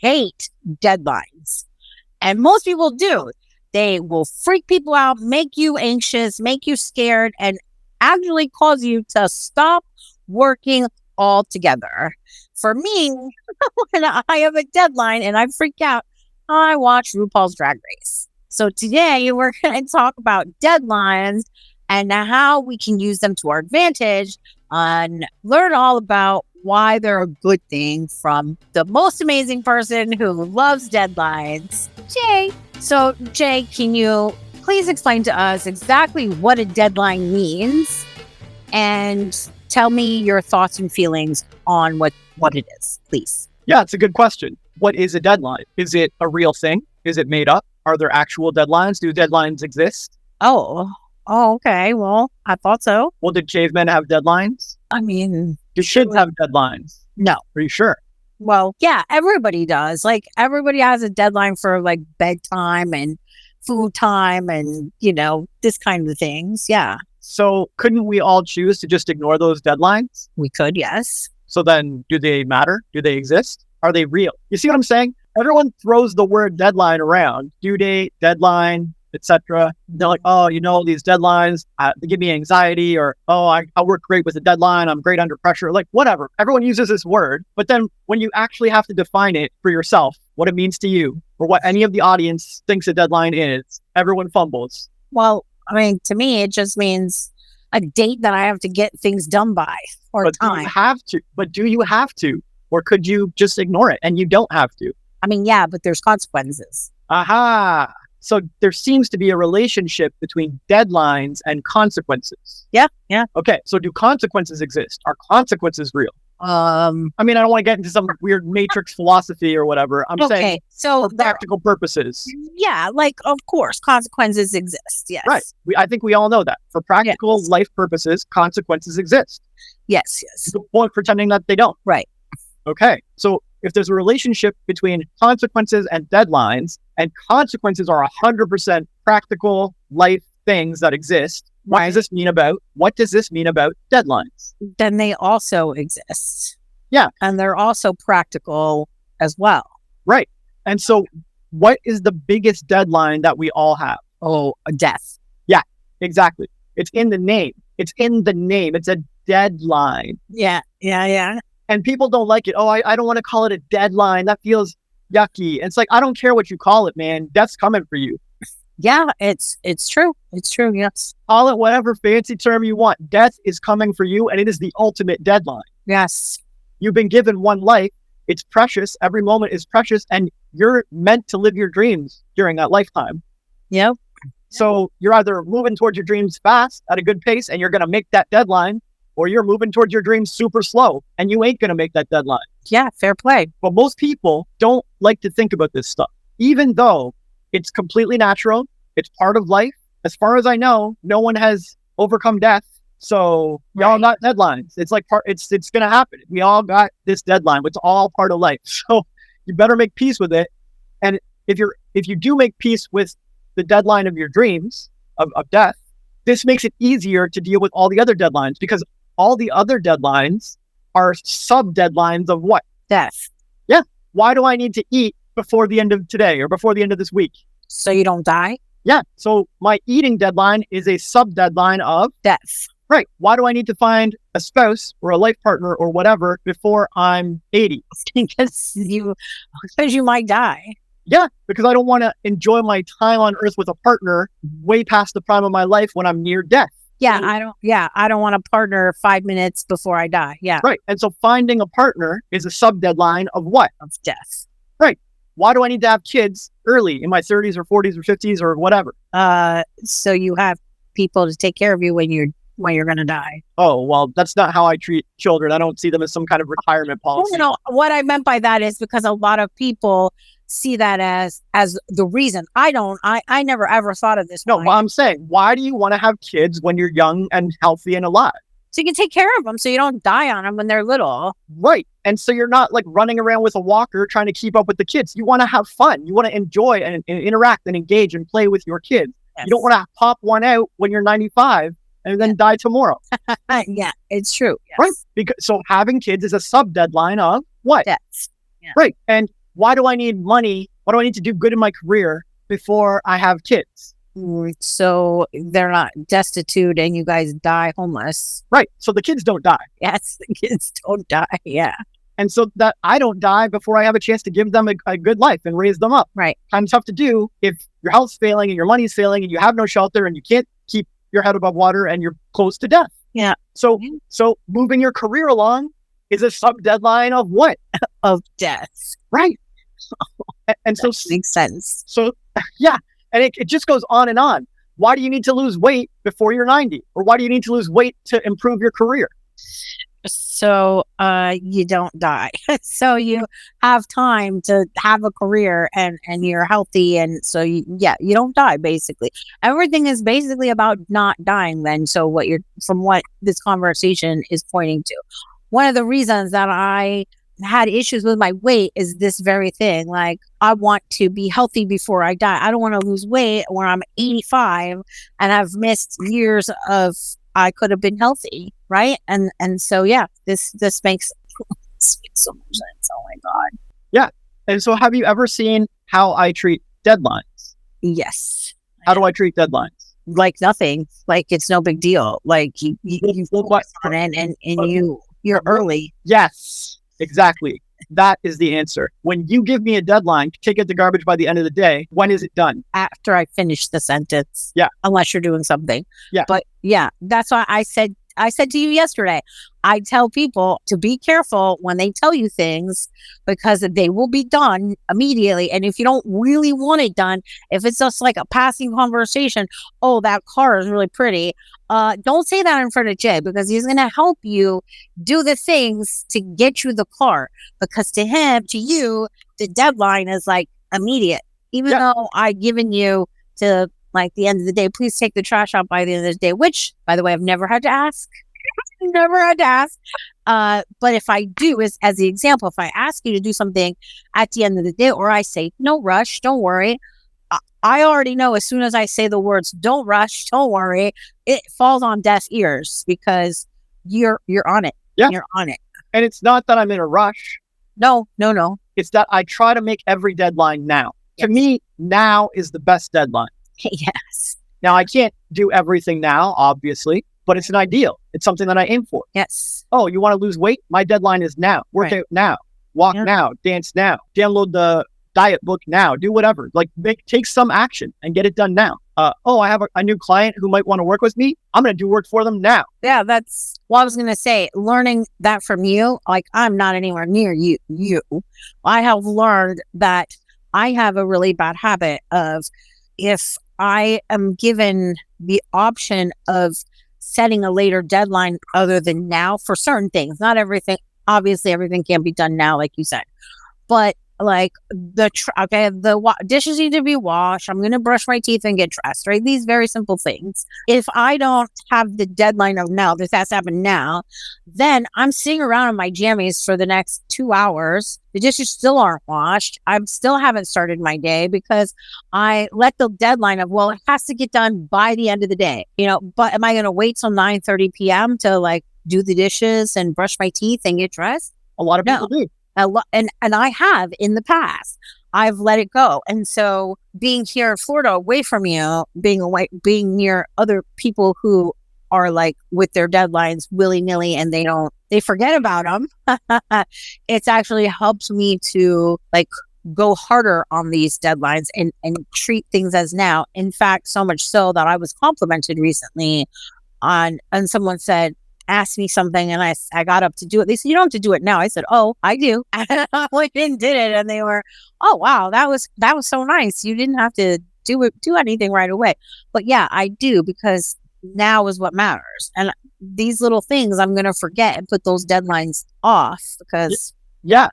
hate deadlines. And most people do. They will freak people out, make you anxious, make you scared, and actually cause you to stop working altogether. For me, when I have a deadline and I freak out, I watch RuPaul's Drag Race. So today we're going to talk about deadlines and how we can use them to our advantage and learn all about why they're a good thing from the most amazing person who loves deadlines, Jay. So Jay, can you please explain to us exactly what a deadline means and tell me your thoughts and feelings on what it is, please? Yeah, it's a good question. What is a deadline? Is it a real thing? Is it made up? Are there actual deadlines? Do deadlines exist? Oh, okay. Well, I thought so. Well, did cavemen have deadlines? I mean, do kids have deadlines? No. Are you sure? Well, yeah, everybody does. Like, everybody has a deadline for like bedtime and food time and, this kind of things. Yeah. So couldn't we all choose to just ignore those deadlines? We could, yes. So then do they matter? Do they exist? Are they real? You see what I'm saying? Everyone throws the word deadline around. Due date, deadline, etc. They're like, oh, these deadlines, they give me anxiety, or, oh, I work great with a deadline. I'm great under pressure. Like, whatever. Everyone uses this word. But then when you actually have to define it for yourself, what it means to you, or what any of the audience thinks a deadline is, everyone fumbles. Well, I mean, to me, it just means a date that I have to get things done by, or time. Do you have to? Or could you just ignore it and you don't have to? I mean, yeah, but there's consequences. Aha. So there seems to be a relationship between deadlines and consequences. Yeah. Okay, so do consequences exist? Are consequences real? I mean, I don't want to get into some weird matrix philosophy or whatever. I'm saying for practical purposes. Yeah, like, of course, consequences exist. Yes. Right. I think we all know that. For practical life purposes, consequences exist. Yes. No point pretending that they don't. Right. Okay, so if there's a relationship between consequences and deadlines, and consequences are 100% practical life things that exist, what does this mean about deadlines? Then they also exist. Yeah. And they're also practical as well. Right. And so what is the biggest deadline that we all have? Oh, a death. Yeah, exactly. It's in the name. It's a deadline. Yeah. And people don't like it. Oh, I don't want to call it a deadline. That feels yucky. And it's like, I don't care what you call it, man. Death's coming for you. Yeah, it's true. It's true, yes. Call it whatever fancy term you want. Death is coming for you, and it is the ultimate deadline. Yes. You've been given one life. It's precious. Every moment is precious, and you're meant to live your dreams during that lifetime. Yep. So you're either moving towards your dreams fast at a good pace, and you're going to make that deadline, or you're moving towards your dreams super slow, and you ain't going to make that deadline. Yeah, fair play. But most people don't like to think about this stuff, even though it's completely natural. It's part of life. As far as I know, no one has overcome death. So y'all got deadlines. It's like it's going to happen. We all got this deadline. It's all part of life. So you better make peace with it. And if you do make peace with the deadline of your dreams of death, this makes it easier to deal with all the other deadlines, because all the other deadlines are sub-deadlines of what? Death. Yeah. Why do I need to eat before the end of today or before the end of this week? So you don't die? Yeah. So my eating deadline is a sub-deadline of death. Right. Why do I need to find a spouse or a life partner or whatever before I'm 80? Because you might die. Yeah, because I don't want to enjoy my time on earth with a partner way past the prime of my life when I'm near death. Yeah, I don't want a partner 5 minutes before I die. Yeah. Right. And so finding a partner is a sub-deadline of what? Of death. Right. Why do I need to have kids early in my 30s or 40s or 50s or whatever? So you have people to take care of you when you're going to die. Oh, well, that's not how I treat children. I don't see them as some kind of retirement policy. No, what I meant by that is because a lot of people see that as the reason. I never ever thought of this. No, but I'm saying, why do you want to have kids when you're young and healthy and alive? So you can take care of them so you don't die on them when they're little. Right. And so you're not like running around with a walker trying to keep up with the kids. You want to have fun. You want to enjoy and interact and engage and play with your kids. Yes. You don't want to pop one out when you're 95 and then die tomorrow. Yeah, it's true. Yes. Right. So having kids is a sub-deadline of what? Death. Yeah. Right. And why do I need money? Why do I need to do good in my career before I have kids? So they're not destitute and you guys die homeless. Right. So the kids don't die. Yes, the kids don't die. Yeah. And so that I don't die before I have a chance to give them a good life and raise them up. Right. Kind of tough to do if your health's failing and your money's failing and you have no shelter and you can't keep your head above water and you're close to death. Yeah. So moving your career along is a sub deadline of what? Of death. Right. And so makes sense. So yeah. And it just goes on and on. Why do you need to lose weight before you're 90? Or why do you need to lose weight to improve your career? So you don't die. So you have time to have a career and you're healthy. And so you don't die basically. Everything is basically about not dying then. So from what this conversation is pointing to. One of the reasons that I had issues with my weight is this very thing. Like, I want to be healthy before I die. I don't want to lose weight when I'm 85 and I've missed years of I could have been healthy, right? And so this makes so much sense. Oh my god. Yeah. And so have you ever seen how I treat deadlines? Yes. How do I treat deadlines? Like nothing. Like it's no big deal. Like you focus on it and you're early. Yes. Exactly. That is the answer. When you give me a deadline to get the garbage by the end of the day, when is it done? After I finish the sentence. Yeah. Unless you're doing something. Yeah. But yeah, that's why I said to you yesterday, I tell people to be careful when they tell you things because they will be done immediately. And if you don't really want it done, if it's just like a passing conversation, oh, that car is really pretty. Don't say that in front of Jay because he's going to help you do the things to get you the car. Because to you, the deadline is like immediate. Even though I've given you to like the end of the day, please take the trash out by the end of the day, which, by the way, I've never had to ask. But if I do, as the example, if I ask you to do something at the end of the day, or I say, no rush, don't worry. I already know as soon as I say the words, don't rush, don't worry, it falls on deaf ears because you're on it. Yeah. You're on it. And it's not that I'm in a rush. No. It's that I try to make every deadline now. Yes. To me, now is the best deadline. Yes. Now, I can't do everything now, obviously, but it's an ideal. It's something that I aim for. Yes. Oh, you want to lose weight? My deadline is now. Work out now. Walk now. Dance now. Download the diet book now. Do whatever. Like, take some action and get it done now. I have a new client who might want to work with me. I'm going to do work for them now. Yeah, that's what I was going to say. Learning that from you, like I'm not anywhere near you. I have learned that I have a really bad habit of if I am given the option of setting a later deadline other than now for certain things, not everything. Obviously, everything can't be done now, like you said, but like the dishes need to be washed. I'm going to brush my teeth and get dressed, right? These very simple things. If I don't have the deadline of now, this has to happen now, then I'm sitting around in my jammies for the next 2 hours. The dishes still aren't washed. I still haven't started my day because I let the deadline of, well, it has to get done by the end of the day, but am I going to wait till 9:30 p.m. to like do the dishes and brush my teeth and get dressed? A lot of people do. And I have in the past. I've let it go. And so being here in Florida, away from you, being near other people who are like with their deadlines willy-nilly and they forget about them. It's actually helped me to like go harder on these deadlines and treat things as now. In fact, so much so that I was complimented recently and someone asked me something and I got up to do it. They said, you don't have to do it now. I said, oh, I do. I went and did it. And they were, oh, wow, that was so nice. You didn't have to do anything right away. But yeah, I do because now is what matters. And these little things I'm going to forget and put those deadlines off because. Yeah.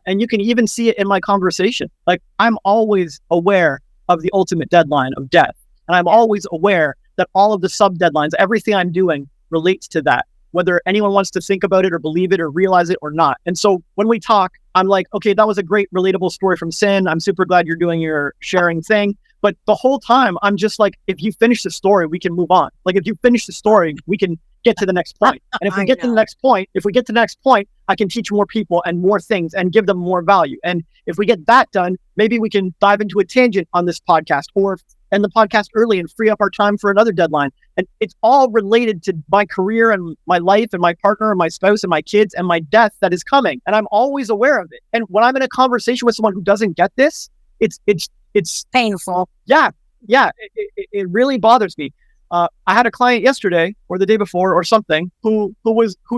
And you can even see it in my conversation. Like I'm always aware of the ultimate deadline of death. And I'm always aware that all of the sub deadlines, everything I'm doing relates to that, whether anyone wants to think about it or believe it or realize it or not. And so when we talk, I'm like, okay, that was a great relatable story from Sin. I'm super glad you're doing your sharing thing. But the whole time I'm just like, if you finish the story, we can move on. Like if you finish the story, we can get to the next point. And if we get to the next point, I can teach more people and more things and give them more value. And if we get that done, maybe we can dive into a tangent on this podcast or end the podcast early and free up our time for another deadline. And it's all related to my career and my life and my partner and my spouse and my kids and my death that is coming. And I'm always aware of it. And when I'm in a conversation with someone who doesn't get this, it's painful. Yeah. It really bothers me. I had a client yesterday or the day before or something who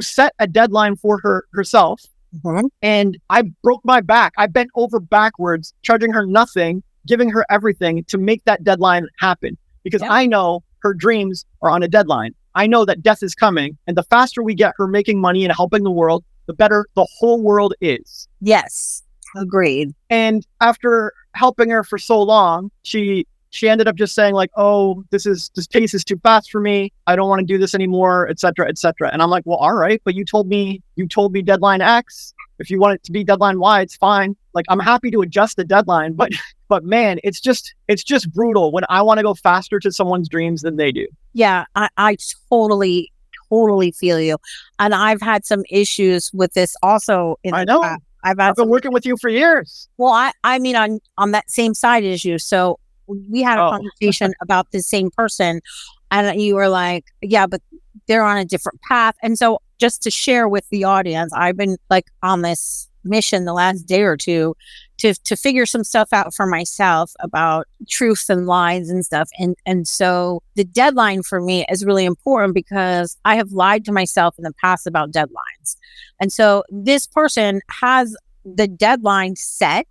set a deadline for herself. Mm-hmm. And I broke my back. I bent over backwards, charging her nothing, giving her everything to make that deadline happen. Because I know her dreams are on a deadline. I know that death is coming. And the faster we get her making money and helping the world, the better the whole world is. Yes. Agreed. And after helping her for so long, she ended up just saying like, oh, this pace is too fast for me. I don't want to do this anymore, et cetera, et cetera. And I'm like, well, all right, but you told me deadline X. If you want it to be deadline Y, it's fine. Like, I'm happy to adjust the deadline, but man, it's just brutal when I want to go faster to someone's dreams than they do. Yeah, I totally feel you. And I've had some issues with this also. I know. I've been working with you for years. Well, I mean, on that same side as you. So we had a conversation about the same person, and you were like, yeah, but they're on a different path. And so just to share with the audience, I've been like on this mission the last day or two to figure some stuff out for myself about truth and lies and stuff. And so the deadline for me is really important because I have lied to myself in the past about deadlines. And so this person has the deadline set.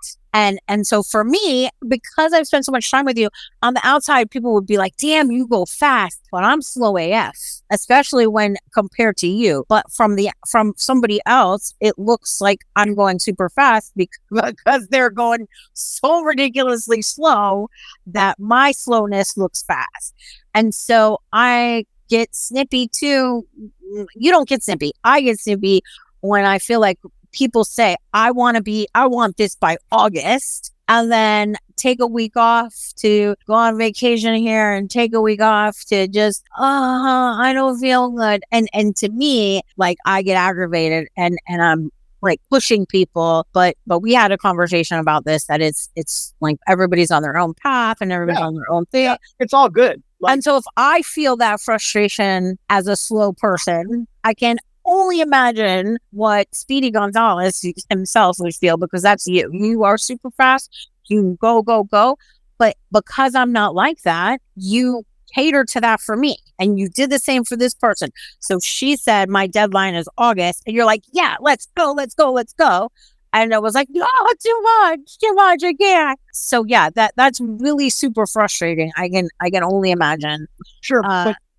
And so for me, because I've spent so much time with you, on the outside, people would be like, damn, you go fast, but I'm slow AF, especially when compared to you. But from somebody else, it looks like I'm going super fast because they're going so ridiculously slow that my slowness looks fast. And so I get snippy too. You don't get snippy. I get snippy when I feel like people say, I want this by August, and then take a week off to go on vacation here and take a week off to just, I don't feel good. And to me, like, I get aggravated and I'm like pushing people, but we had a conversation about this, that it's like everybody's on their own path and everybody's on their own thing. Yeah, it's all good. And so if I feel that frustration as a slow person, I can only imagine what Speedy Gonzalez himself would feel, because that's you. You are super fast. You go. But because I'm not like that, you cater to that for me. And you did the same for this person. So she said, my deadline is August. And you're like, yeah, let's go. And I was like, no, too much, I can't. So yeah, that's really super frustrating. I can only imagine. Sure.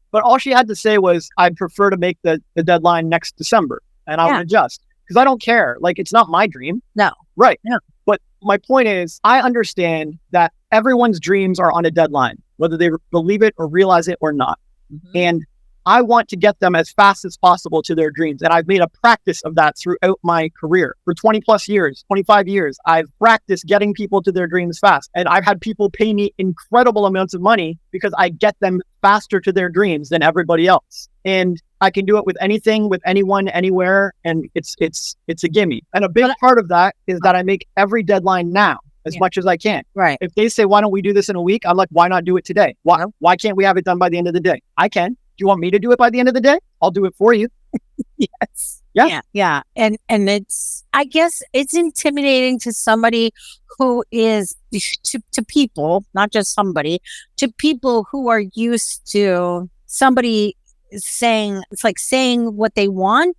But all she had to say was, I'd prefer to make the deadline next December, and I'll adjust, because I don't care. Like, it's not my dream. No. Right. No. But my point is, I understand that everyone's dreams are on a deadline, whether they believe it or realize it or not. Mm-hmm. And I want to get them as fast as possible to their dreams. And I've made a practice of that throughout my career. For 20 plus years, 25 years, I've practiced getting people to their dreams fast. And I've had people pay me incredible amounts of money because I get them faster to their dreams than everybody else. And I can do it with anything, with anyone, anywhere. And it's a gimme. And a big part of that is that I make every deadline now as much as I can. Right. If they say, why don't we do this in a week? I'm like, why not do it today? Why can't we have it done by the end of the day? I can. Do you want me to do it by the end of the day? I'll do it for you. Yes. Yeah. And it's, I guess it's intimidating to somebody who is to people, not just somebody, to people who are used to somebody saying what they want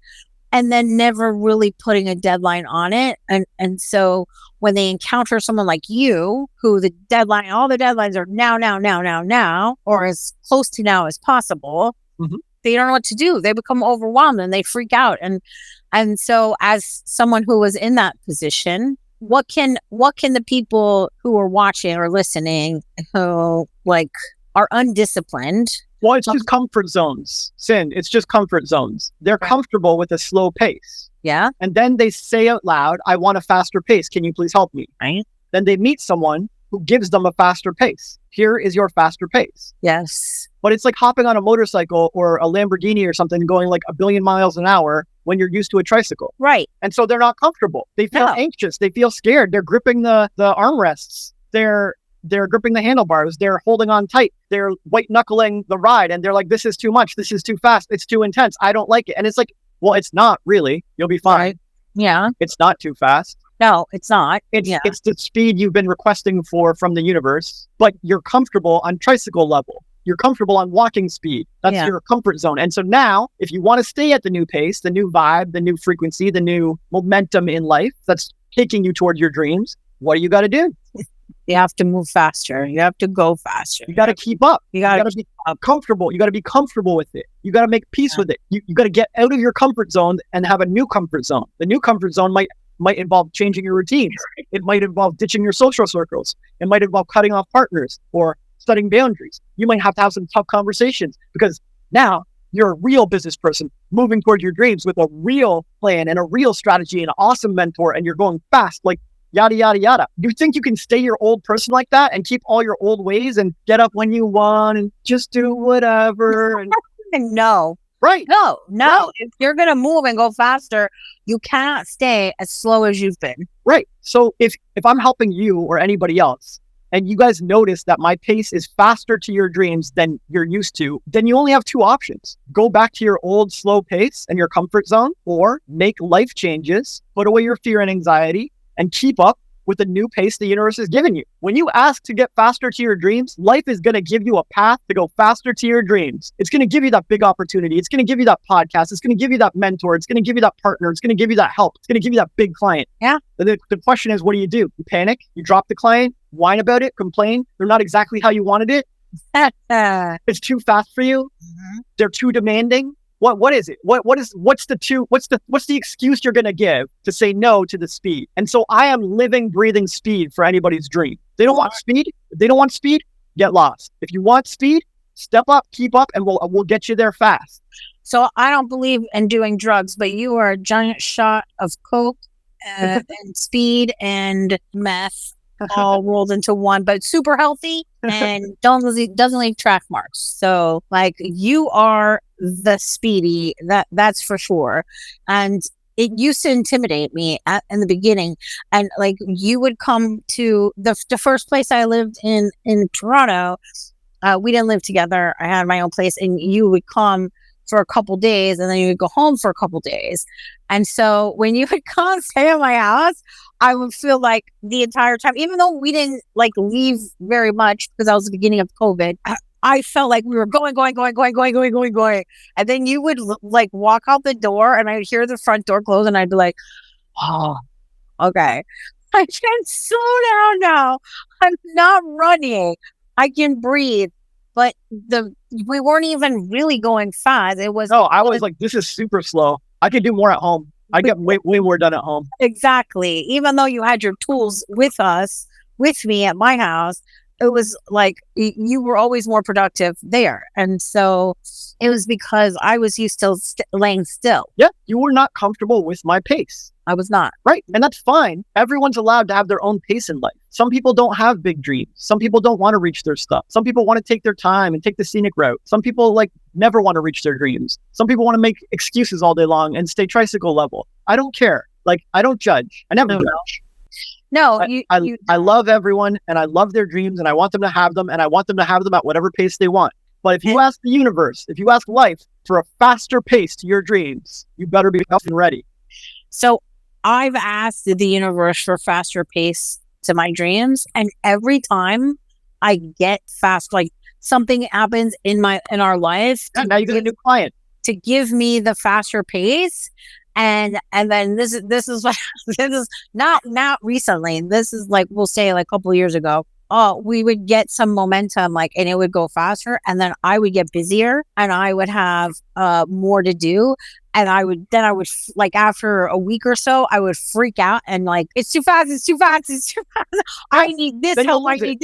and then never really putting a deadline on it. And so when they encounter someone like you, who all the deadlines are now, or as close to now as possible, mm-hmm. They don't know what to do. They become overwhelmed and they freak out. And so as someone who was in that position, what can the people who are watching or listening who like are undisciplined? Well, it's just comfort zones, Sin. It's just comfort zones. They're comfortable with a slow pace. Yeah. And then they say out loud, I want a faster pace. Can you please help me? Right. Then they meet someone who gives them a faster pace. Here is your faster pace. Yes. But it's like hopping on a motorcycle or a Lamborghini or something going like 1,000,000,000 miles an hour when you're used to a tricycle. Right. And so they're not comfortable. They feel anxious. They feel scared. They're gripping the armrests. They're gripping the handlebars. They're holding on tight. They're white knuckling the ride. And they're like, this is too much. This is too fast. It's too intense. I don't like it. And it's like, well, it's not really. You'll be fine. Right. Yeah. It's not too fast. No, it's not. It's the speed you've been requesting from the universe, but you're comfortable on tricycle level. You're comfortable on walking speed. That's your comfort zone. And so now, if you want to stay at the new pace, the new vibe, the new frequency, the new momentum in life that's taking you toward your dreams, what do you got to do? You have to move faster. You have to go faster. You got to keep up. You got to be comfortable. You got to be comfortable with it. You got to make peace with it. You got to get out of your comfort zone and have a new comfort zone. The new comfort zone might involve changing your routines. It might involve ditching your social circles. It might involve cutting off partners or setting boundaries. You might have to have some tough conversations because now you're a real business person moving toward your dreams with a real plan and a real strategy and an awesome mentor, and you're going fast, like yada, yada, yada. Do you think you can stay your old person like that and keep all your old ways and get up when you want and just do whatever? And no. Right. No. Right. If you're going to move and go faster, you cannot stay as slow as you've been. Right. So if I'm helping you or anybody else, and you guys notice that my pace is faster to your dreams than you're used to, then you only have two options. Go back to your old slow pace and your comfort zone, or make life changes, put away your fear and anxiety, and keep up with the new pace the universe has given you. When you ask to get faster to your dreams, life is going to give you a path to go faster to your dreams. It's going to give you that big opportunity. It's going to give you that podcast. It's going to give you that mentor. It's going to give you that partner. It's going to give you that help. It's going to give you that big client. Yeah. The question is, what do? You panic, you drop the client, whine about it, complain. They're not exactly how you wanted it. It's too fast for you. Mm-hmm. They're too demanding. What is it? What's the excuse you're going to give to say no to the speed? And so I am living, breathing speed for anybody's dream. They don't want speed. If they don't want speed, get lost. If you want speed, step up, keep up, and we'll get you there fast. So I don't believe in doing drugs, but you are a giant shot of coke and speed and meth all rolled into one, but super healthy and doesn't leave track marks. So like, you are the speedy, that's for sure. And it used to intimidate me in the beginning. And like, you would come to the first place I lived in Toronto. We didn't live together. I had my own place, and you would come for a couple days and then you would go home for a couple days. And so when you would come stay at my house, I would feel like the entire time, even though we didn't like leave very much because that was the beginning of COVID, I felt like we were going. And then you would like walk out the door and I'd hear the front door close and I'd be like, oh, okay. I can slow down now. I'm not running. I can breathe. But we weren't even really going fast. It was. No, I was like, this is super slow. I could do more at home. I get way more done at home. Exactly. Even though you had your tools with me at my house, it was like you were always more productive there. And so it was because I was used to laying still. Yeah, you were not comfortable with my pace. I was not. Right. And that's fine. Everyone's allowed to have their own pace in life. Some people don't have big dreams. Some people don't want to reach their stuff. Some people want to take their time and take the scenic route. Some people like never want to reach their dreams. Some people want to make excuses all day long and stay tricycle level. I don't care. Like, I don't judge. I never judge. No, I love everyone and I love their dreams and I want them to have them and I want them to have them at whatever pace they want. But if you ask the universe, if you ask life for a faster pace to your dreams, you better be up and ready. So I've asked the universe for faster pace to my dreams, and every time I get fast, like something happens in our life. Yeah, now you get a new client to give me the faster pace. And then this is like, this is not recently. This is like, we'll say like a couple of years ago. We would get some momentum, like, and it would go faster, and then I would get busier and I would have more to do. And I would like, after a week or so, I would freak out and like, it's too fast. I need this help. I need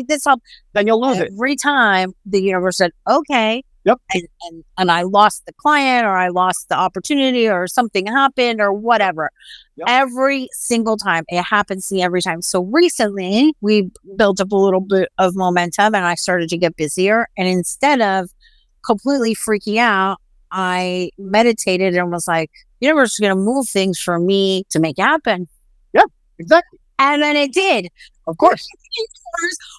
this help. Then you'll lose it. Every time the universe said, okay, Yep. And I lost the client or I lost the opportunity or something happened or whatever. Yep. Every single time. It happens to me every time. So recently we built up a little bit of momentum and I started to get busier. And instead of completely freaking out, I meditated and was like, universe is going to move things for me to make happen. Yeah, exactly. And then it did. Of course.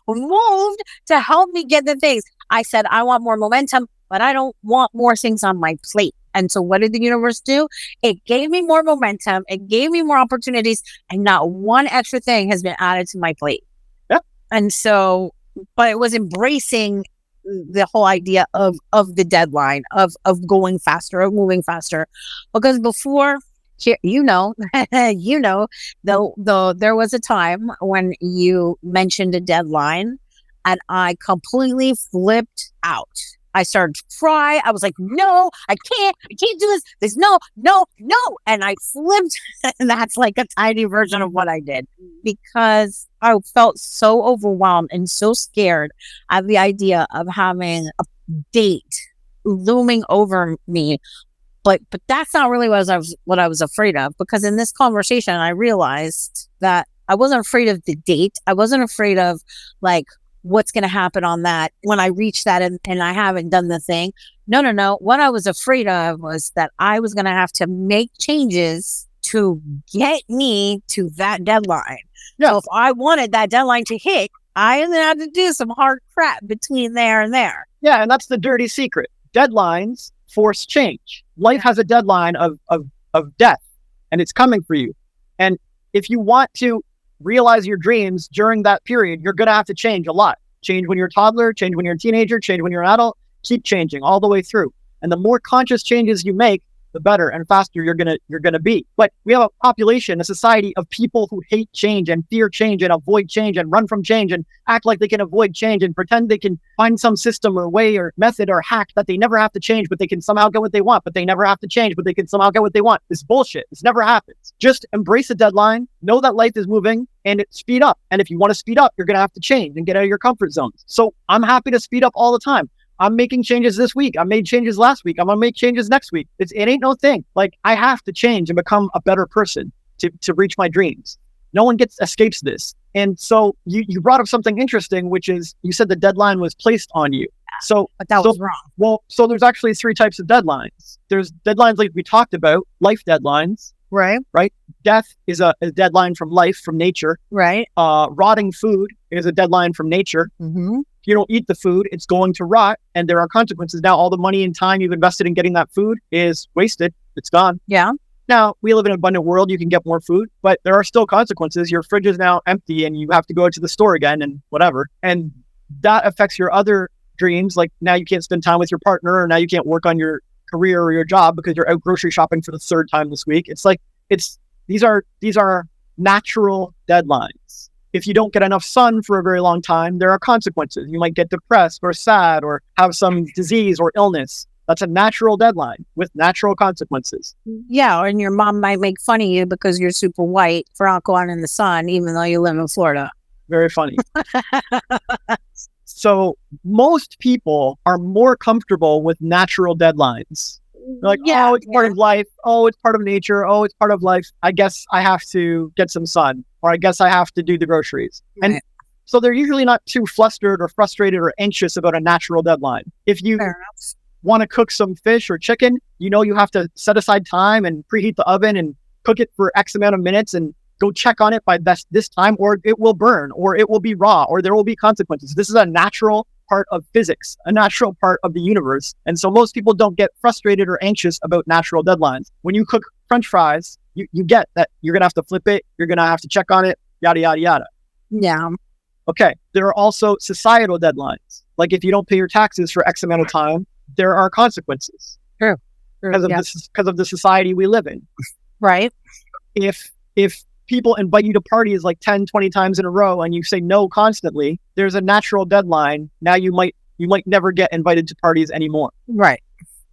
Moved to help me get the things. I said, I want more momentum, but I don't want more things on my plate. And so what did the universe do? It gave me more momentum. It gave me more opportunities. And not one extra thing has been added to my plate. Yeah. And so, but it was embracing the whole idea of the deadline, of going faster, of moving faster. Because before, you know, though there was a time when you mentioned a deadline and I completely flipped out. I started to cry. I was like, no, I can't do this. There's no. And I flipped. And that's like a tiny version of what I did because I felt so overwhelmed and so scared at the idea of having a date looming over me. But that's not really what I was afraid of, because in this conversation, I realized that I wasn't afraid of the date. I wasn't afraid of like what's going to happen on that when I reach that and I haven't done the thing. No. What I was afraid of was that I was going to have to make changes to get me to that deadline. Yeah. So if I wanted that deadline to hit, I had to do some hard crap between there and there. Yeah, and that's the dirty secret. Deadlines force change. Life has a deadline of death, and it's coming for you. And if you want to realize your dreams during that period, you're going to have to change a lot. Change when you're a toddler, change when you're a teenager, change when you're an adult, keep changing all the way through. And the more conscious changes you make, the better and faster you're gonna be. But we have a population, a society of people who hate change and fear change and avoid change and run from change and act like they can avoid change and pretend they can find some system or way or method or hack that they never have to change, but they can somehow get what they want, but they never have to change, but they can somehow get what they want. This bullshit. This never happens. Just embrace the deadline, know that life is moving, and speed up. And if you want to speed up, you're gonna have to change and get out of your comfort zones. So I'm happy to speed up all the time. I'm making changes this week. I made changes last week. I'm going to make changes next week. It ain't no thing. Like, I have to change and become a better person to reach my dreams. No one escapes this. And so you brought up something interesting, which is you said the deadline was placed on you. But that was wrong. Well, so there's actually 3 types of deadlines. There's deadlines like we talked about, life deadlines. Right. Death is a deadline from life, from nature. Right. Rotting food is a deadline from nature. Mm-hmm. If you don't eat the food, it's going to rot, and there are consequences. Now, all the money and time you've invested in getting that food is wasted. It's gone. Yeah. Now, we live in an abundant world. You can get more food, but there are still consequences. Your fridge is now empty, and you have to go to the store again and whatever. And that affects your other dreams. Like, now you can't spend time with your partner, or now you can't work on your career or your job because you're out grocery shopping for the 3rd time this week. It's like, these are natural deadlines. If you don't get enough sun for a very long time, there are consequences. You might get depressed or sad or have some disease or illness. That's a natural deadline with natural consequences. Yeah, and your mom might make fun of you because you're super white for not going in the sun, even though you live in Florida. Very funny. So most people are more comfortable with natural deadlines. They're like, oh, it's part of life. Oh, it's part of nature. Oh, it's part of life. I guess I have to get some sun, or I guess I have to do the groceries. Right. And so they're usually not too flustered or frustrated or anxious about a natural deadline. If you want to cook some fish or chicken, you know you have to set aside time and preheat the oven and cook it for X amount of minutes and go check on it by this time, or it will burn, or it will be raw, or there will be consequences. This is a natural part of physics, a natural part of the universe. And so most people don't get frustrated or anxious about natural deadlines. When you cook French fries, you get that you're going to have to flip it, you're going to have to check on it, yada, yada, yada. Yeah. Okay. There are also societal deadlines. Like if you don't pay your taxes for X amount of time, there are consequences. True. Because of the society we live in. Right. If people invite you to parties like 10, 20 times in a row and you say no constantly, there's a natural deadline. Now you might never get invited to parties anymore. Right.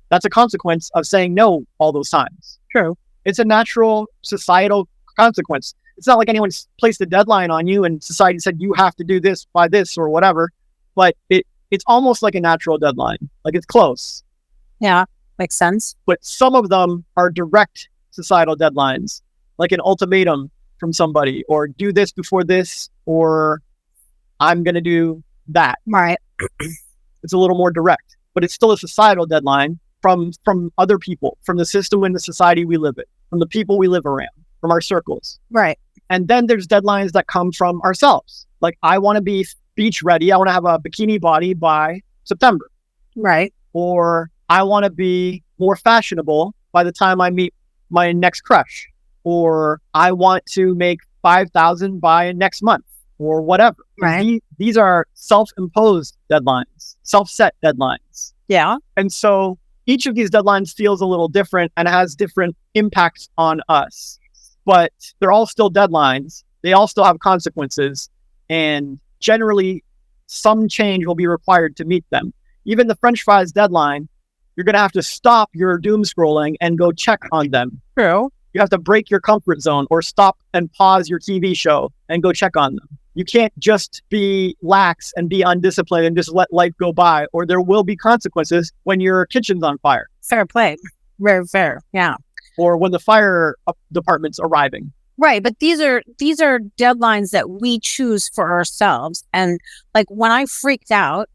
That's a consequence of saying no all those times. True. It's a natural societal consequence. It's not like anyone's placed a deadline on you and society said you have to do this by this or whatever, but it's almost like a natural deadline. Like it's close. Yeah, makes sense. But some of them are direct societal deadlines, like an ultimatum from somebody, or do this before this, or I'm going to do that. Right. It's a little more direct, but it's still a societal deadline from other people, from the system and the society we live in, from the people we live around, from our circles. Right. And then there's deadlines that come from ourselves. Like, I want to be beach ready. I want to have a bikini body by September. Right. Or I want to be more fashionable by the time I meet my next crush. Or I want to make 5,000 by next month, or whatever. Right. These are self-imposed deadlines, self-set deadlines. Yeah. And so each of these deadlines feels a little different and has different impacts on us. But they're all still deadlines. They all still have consequences. And generally, some change will be required to meet them. Even the French fries deadline, you're going to have to stop your doom scrolling and go check on them. True. You have to break your comfort zone or stop and pause your TV show and go check on them. You can't just be lax and be undisciplined and just let life go by, or there will be consequences when your kitchen's on fire. Fair play. Very fair. Yeah. Or when the fire department's arriving. Right, but these are deadlines that we choose for ourselves. And like when I freaked out,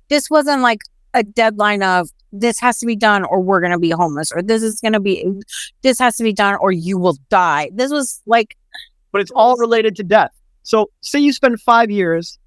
this wasn't like a deadline of this has to be done or we're going to be homeless, or this has to be done or you will die. This was like, but it's all related to death. So say you spend 5 years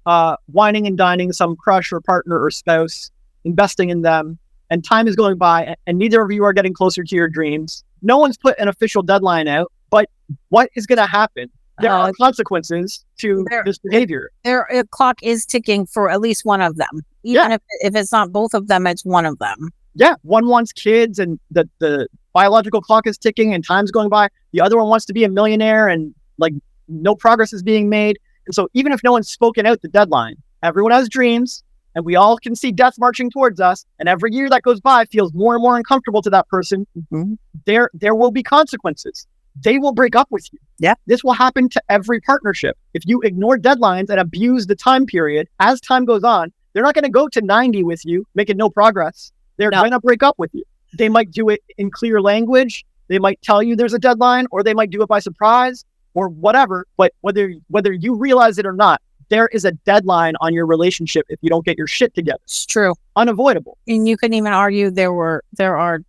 whining and dining some crush or partner or spouse, investing in them, and time is going by and neither of you are getting closer to your dreams. No one's put an official deadline out, but what is going to happen? There are consequences to this behavior. A clock is ticking for at least one of them. Even if it's not both of them, it's one of them. Yeah, one wants kids and the biological clock is ticking and time's going by. The other one wants to be a millionaire and like no progress is being made. And so even if no one's spoken out the deadline, everyone has dreams and we all can see death marching towards us. And every year that goes by feels more and more uncomfortable to that person. Mm-hmm. There will be consequences. They will break up with you. Yeah. This will happen to every partnership. If you ignore deadlines and abuse the time period, as time goes on, they're not going to go to 90 with you, making no progress. They're going to break up with you. They might do it in clear language. They might tell you there's a deadline, or they might do it by surprise or whatever. But whether you realize it or not, there is a deadline on your relationship if you don't get your shit together. It's true. Unavoidable. And you can even argue there are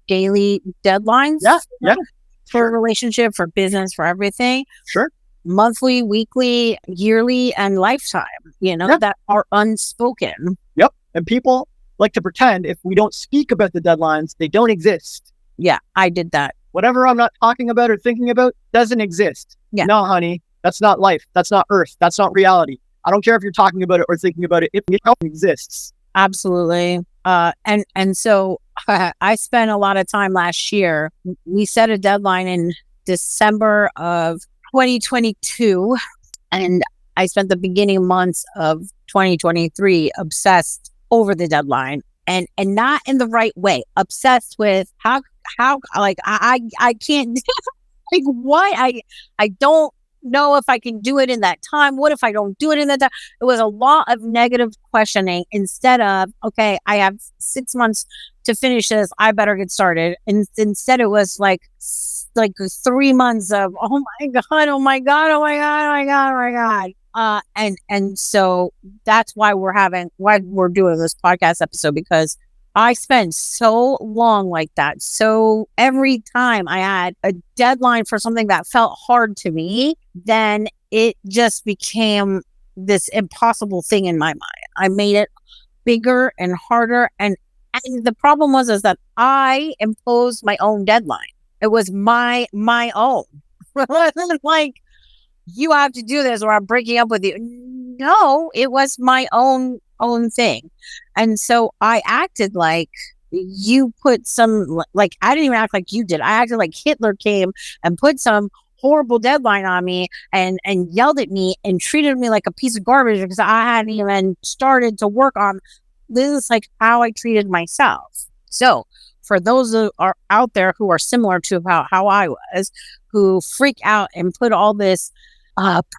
daily deadlines. Yeah. For a relationship, for business, for everything. Sure. Monthly, weekly, yearly, and lifetime, that are unspoken. Yep. And people like to pretend if we don't speak about the deadlines, they don't exist. Yeah, I did that. Whatever I'm not talking about or thinking about doesn't exist. Yeah. No, honey, that's not life. That's not Earth. That's not reality. I don't care if you're talking about it or thinking about it. It exists. Absolutely. And so I spent a lot of time last year. We set a deadline in December of 2022, and I spent the beginning months of 2023 obsessed over the deadline, and not in the right way. Obsessed with how like I can't like why I don't know if I can do it in that time. What if I don't do it in that time? It was a lot of negative questioning instead of, okay, I have 6 months to finish this. I better get started. And instead it was like 3 months of, oh my God. And so that's why we're doing this podcast episode, because I spent so long like that. So every time I had a deadline for something that felt hard to me, then it just became this impossible thing in my mind. I made it bigger and harder. And the problem is that I imposed my own deadline. It was my own. It wasn't like, you have to do this or I'm breaking up with you. No, it was my own thing. And so I acted like you put some, like, I didn't even act like you did. I acted like Hitler came and put some horrible deadline on me and yelled at me and treated me like a piece of garbage because I hadn't even started to work on this. Is like how I treated myself. So for those who are out there who are similar to how I was, who freak out and put all this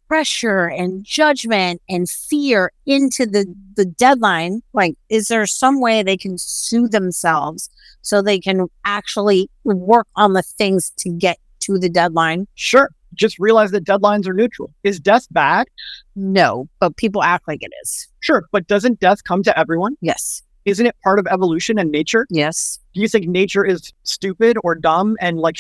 pressure and judgment and fear into the deadline. Like, is there some way they can soothe themselves so they can actually work on the things to get to the deadline? Sure. Just realize that deadlines are neutral. Is death bad? No, but people act like it is. Sure. But doesn't death come to everyone? Yes. Isn't it part of evolution and nature? Yes. Do you think nature is stupid or dumb and like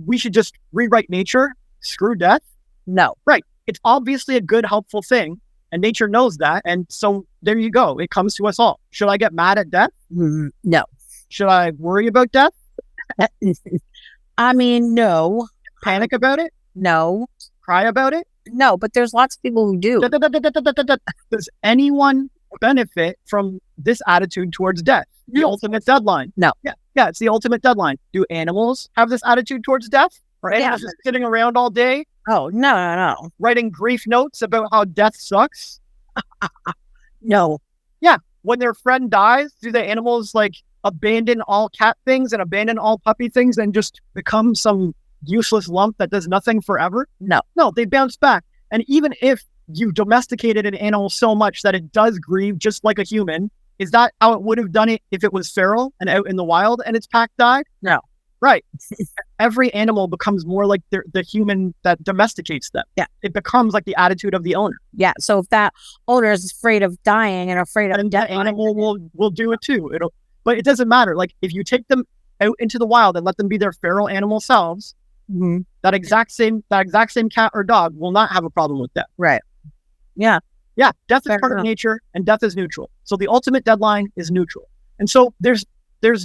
we should just rewrite nature? Screw death? No. Right. It's obviously a good, helpful thing. And nature knows that. And so there you go. It comes to us all. Should I get mad at death? No. Should I worry about death? I mean, no. Panic about it? No. Cry about it? No, but there's lots of people who do. Does anyone benefit from this attitude towards death? The ultimate deadline. No. Yeah, it's the ultimate deadline. Do animals have this attitude towards death? Or animals just sitting around all day? Oh, no. Writing grief notes about how death sucks? No. Yeah. When their friend dies, do the animals like abandon all cat things and abandon all puppy things and just become some useless lump that does nothing forever? No. No, they bounce back. And even if you domesticated an animal so much that it does grieve just like a human, is that how it would have done it if it was feral and out in the wild and its pack died? No. Right. Every animal becomes more like the human that domesticates them. Yeah. It becomes like the attitude of the owner. Yeah. So if that owner is afraid of dying and afraid of death, the animal will do it too. But it doesn't matter. Like if you take them out into the wild and let them be their feral animal selves, that exact same cat or dog will not have a problem with that. Right. Yeah. Yeah. Death is part of nature and death is neutral. So the ultimate deadline is neutral. And so there's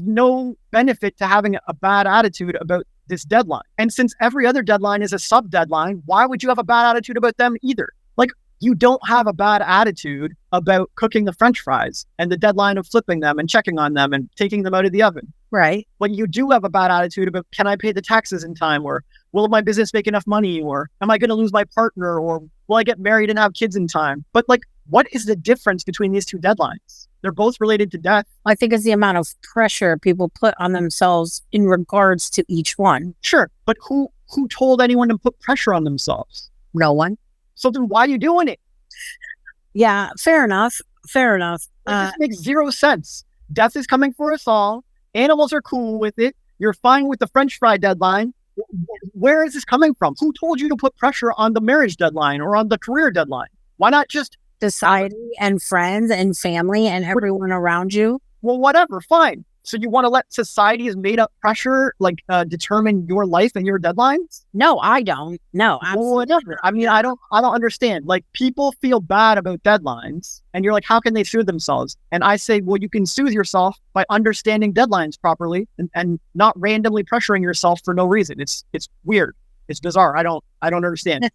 no benefit to having a bad attitude about this deadline. And since every other deadline is a sub deadline, why would you have a bad attitude about them either? Like you don't have a bad attitude about cooking the French fries and the deadline of flipping them and checking on them and taking them out of the oven. Right. But you do have a bad attitude about, can I pay the taxes in time? Or will my business make enough money? Or am I going to lose my partner? Or will I get married and have kids in time? But like, what is the difference between these two deadlines? They're both related to death. I think it's the amount of pressure people put on themselves in regards to each one. Sure. But who told anyone to put pressure on themselves? No one. So then why are you doing it? Yeah, fair enough. It just makes zero sense. Death is coming for us all. Animals are cool with it. You're fine with the French fry deadline. Where is this coming from? Who told you to put pressure on the marriage deadline or on the career deadline? Why not just society and friends and family and everyone around you? Well, whatever, fine. So you want to let society's made up pressure determine your life and your deadlines? No, I don't. No, well, whatever. I mean, I don't understand. Like people feel bad about deadlines, and you're like, how can they soothe themselves? And I say, well, you can soothe yourself by understanding deadlines properly and not randomly pressuring yourself for no reason. It's weird. It's bizarre. I don't understand.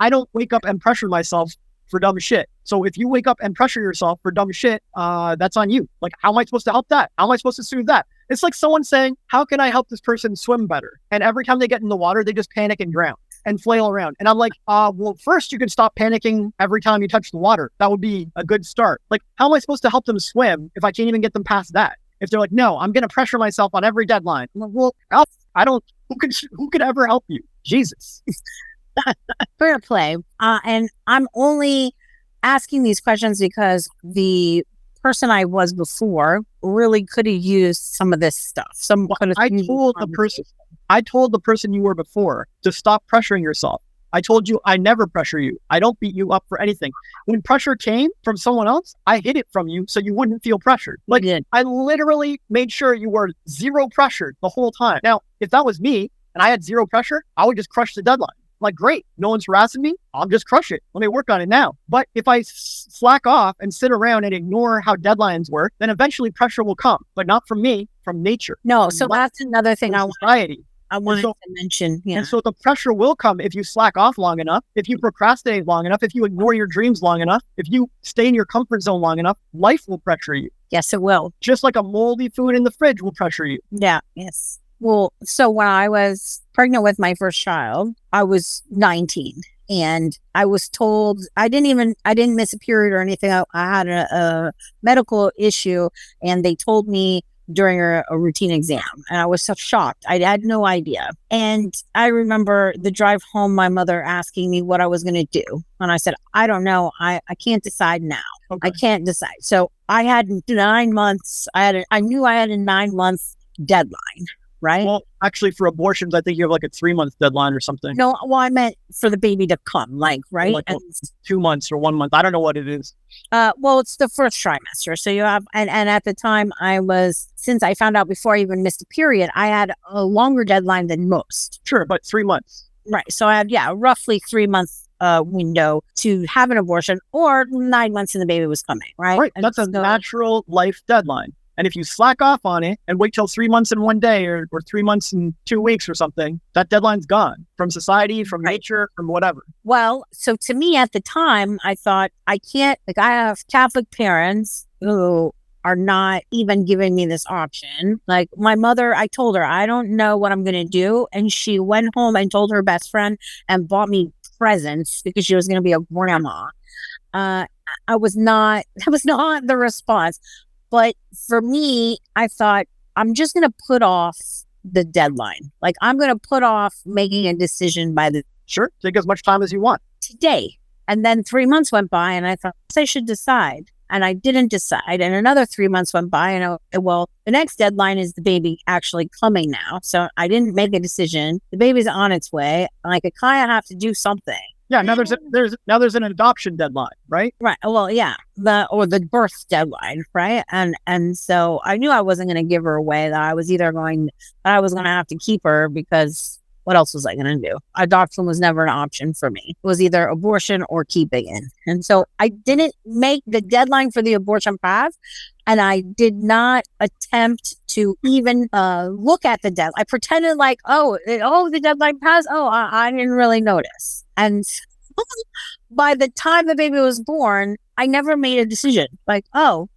I don't wake up and pressure myself for dumb shit. So if you wake up and pressure yourself for dumb shit, that's on you. Like, how am I supposed to help that? How am I supposed to soothe that? It's like someone saying, how can I help this person swim better? And every time they get in the water, they just panic and drown and flail around. And I'm like, well, first you can stop panicking every time you touch the water. That would be a good start. Like, how am I supposed to help them swim if I can't even get them past that? If they're like, no, I'm going to pressure myself on every deadline. I'm like, well, who could ever help you? Jesus. Fair play. And I'm only asking these questions because the person I was before really could have used some of this stuff. I told the person you were before to stop pressuring yourself. I told you I never pressure you. I don't beat you up for anything. When pressure came from someone else, I hid it from you so you wouldn't feel pressured. Like, I literally made sure you were zero pressured the whole time. Now, if that was me and I had zero pressure, I would just crush the deadline. Like, great, no one's harassing me. I'll just crush it. Let me work on it now. But if I slack off and sit around and ignore how deadlines work, then eventually pressure will come, but not from me, from nature. No, so that's another thing I wanted to mention. Yeah. And so the pressure will come if you slack off long enough, if you procrastinate long enough, if you ignore your dreams long enough, if you stay in your comfort zone long enough, life will pressure you. Yes, it will. Just like a moldy food in the fridge will pressure you. Yeah, yes. Well, so when I was pregnant with my first child, I was 19 and I was told I didn't miss a period or anything. I had a medical issue and they told me during a routine exam. And I was so shocked. I had no idea. And I remember the drive home, my mother asking me what I was going to do. And I said, I don't know. I can't decide now. Okay. I can't decide. So I had 9 months. I knew I had a 9-month deadline, right? Well, actually, for abortions, I think you have like a 3-month deadline or something. No, well, I meant for the baby to come, like, right? Like 2 months or 1 month. I don't know what it is. Well, it's the first trimester. So you have, and at the time since I found out before I even missed a period, I had a longer deadline than most. Sure, but 3 months. Right. So I had, roughly 3 months window to have an abortion, or 9 months and the baby was coming, right? Right. And That's a natural life deadline. And if you slack off on it and wait till 3 months and 1 day or 3 months and 2 weeks or something, that deadline's gone from society, from nature, from whatever. Well, so to me at the time, I thought I can't, like, I have Catholic parents who are not even giving me this option. Like my mother, I told her, I don't know what I'm going to do. And she went home and told her best friend and bought me presents because she was going to be a grandma. That was not the response. But for me, I thought I'm just going to put off the deadline. Like I'm going to put off making a decision by the Sure. Take as much time as you want. today. And then 3 months went by and I thought I should decide. And I didn't decide. And another 3 months went by and the next deadline is the baby actually coming now. So I didn't make a decision. The baby's on its way. Like I kind of have to do something. Yeah, now there's an adoption deadline, right? Right. Well, yeah, the birth deadline, right? And so I knew I wasn't going to give her away. That I was going to have to keep her because what else was I going to do? Adoption was never an option for me. It was either abortion or keeping it. And so I didn't make the deadline for the abortion path, and I did not attempt to even look at the deadline. I pretended like, the deadline passed. I didn't really notice. And by the time the baby was born, I never made a decision. Like,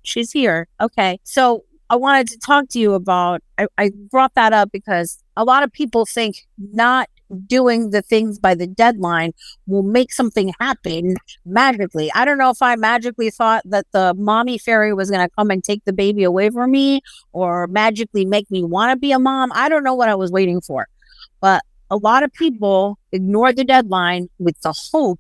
she's here. Okay. So I wanted to talk to you about, I brought that up because a lot of people think not doing the things by the deadline will make something happen magically. I don't know if I magically thought that the mommy fairy was going to come and take the baby away from me or magically make me want to be a mom. I don't know what I was waiting for. But a lot of people ignore the deadline with the hope,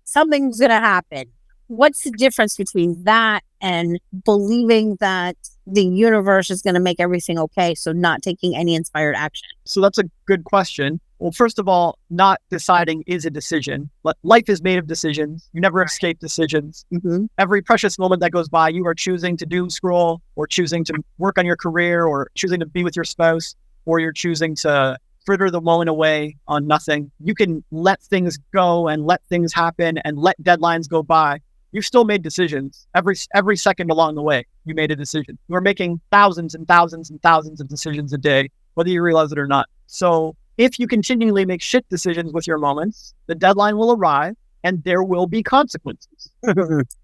something's going to happen. What's the difference between that and believing that the universe is going to make everything okay, so not taking any inspired action? So that's a good question. Well, first of all, not deciding is a decision. Life is made of decisions. You never escape decisions. Mm-hmm. Every precious moment that goes by, you are choosing to doom scroll or choosing to work on your career or choosing to be with your spouse, or you're choosing to fritter the moment away on nothing. You can let things go and let things happen and let deadlines go by. You've still made decisions every second along the way. You made a decision. You're making thousands and thousands and thousands of decisions a day, whether you realize it or not. So if you continually make shit decisions with your moments, the deadline will arrive and there will be consequences.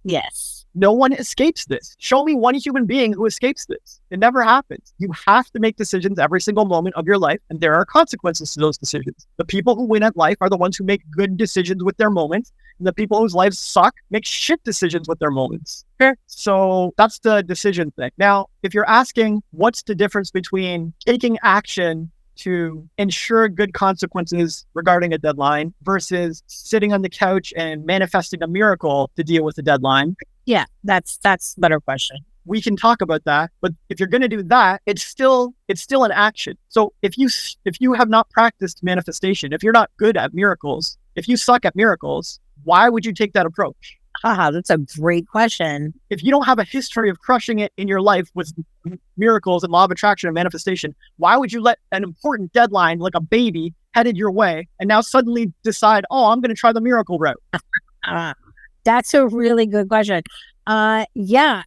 Yes. No one escapes this. Show me one human being who escapes this. It never happens. You have to make decisions every single moment of your life, and there are consequences to those decisions. The people who win at life are the ones who make good decisions with their moments, and the people whose lives suck make shit decisions with their moments. Okay. So that's the decision thing. Now, if you're asking what's the difference between taking action to ensure good consequences regarding a deadline versus sitting on the couch and manifesting a miracle to deal with the deadline. Yeah, that's a better question. We can talk about that, but if you're going to do that, it's still an action. So if you have not practiced manifestation, if you're not good at miracles, if you suck at miracles, why would you take that approach? That's a great question. If you don't have a history of crushing it in your life with miracles and law of attraction and manifestation, why would you let an important deadline like a baby headed your way and now suddenly decide, I'm going to try the miracle route? That's a really good question. Yeah.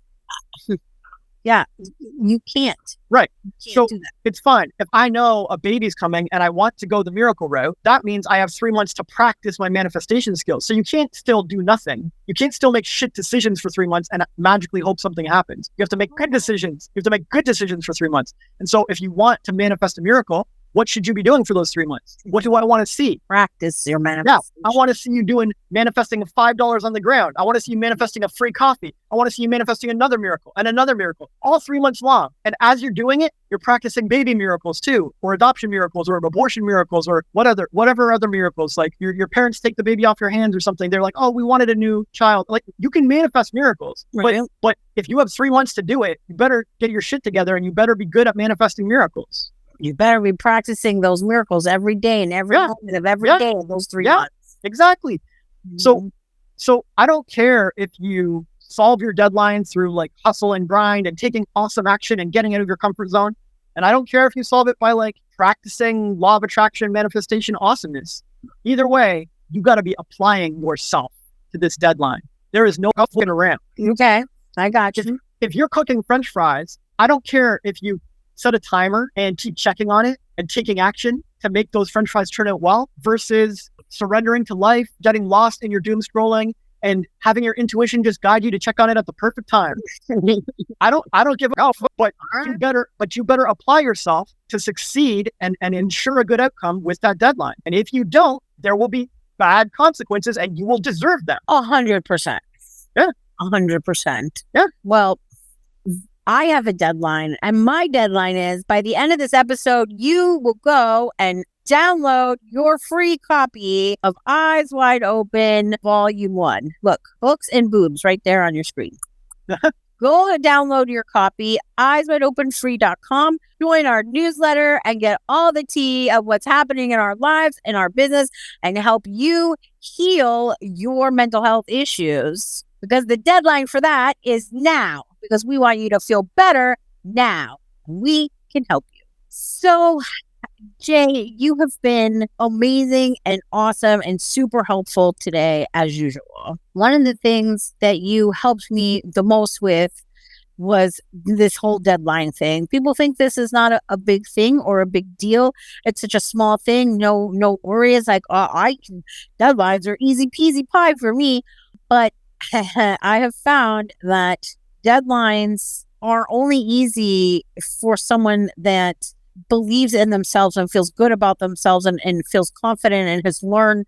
Yeah, you can't. Right. So it's fine. If I know a baby's coming and I want to go the miracle route, that means I have 3 months to practice my manifestation skills. So you can't still do nothing. You can't still make shit decisions for 3 months and magically hope something happens. You have to make good decisions. You have to make good decisions for 3 months. And so if you want to manifest a miracle, what should you be doing for those 3 months? What do I want to see? Practice your Yeah, manifestation. I want to see you manifesting $5 on the ground. I want to see you manifesting a free coffee. I want to see you manifesting another miracle and another miracle, all 3 months long. And as you're doing it, you're practicing baby miracles too, or adoption miracles, or abortion miracles, or whatever other miracles. Like your parents take the baby off your hands or something. They're like, oh, we wanted a new child. Like, you can manifest miracles, Right. but if you have 3 months to do it, you better get your shit together and you better be good at manifesting miracles. You better be practicing those miracles every day and every moment of every day of those 3 months. Exactly. So I don't care if you solve your deadlines through like hustle and grind and taking awesome action and getting out of your comfort zone. And I don't care if you solve it by like practicing law of attraction, manifestation, awesomeness. Either way, you got to be applying yourself to this deadline. There is no fooling around. Okay, I got you. If you're cooking French fries, I don't care if you set a timer and keep checking on it and taking action to make those French fries turn out well versus surrendering to life, getting lost in your doom scrolling and having your intuition just guide you to check on it at the perfect time. I don't give a fuck, but you better apply yourself to succeed and ensure a good outcome with that deadline. And if you don't, there will be bad consequences and you will deserve them. 100%. Yeah. 100%. Yeah. Well, I have a deadline, and my deadline is by the end of this episode, you will go and download your free copy of Eyes Wide Open Volume 1. Look, books and boobs right there on your screen. Go and download your copy, eyeswideopenfree.com. Join our newsletter and get all the tea of what's happening in our lives and our business and help you heal your mental health issues. Because the deadline for that is now. Because we want you to feel better now. We can help you. So, Jay, you have been amazing and awesome and super helpful today, as usual. One of the things that you helped me the most with was this whole deadline thing. People think this is not a big thing or a big deal. It's such a small thing. No worries. Like, deadlines are easy peasy pie for me. But I have found that deadlines are only easy for someone that believes in themselves and feels good about themselves and feels confident and has learned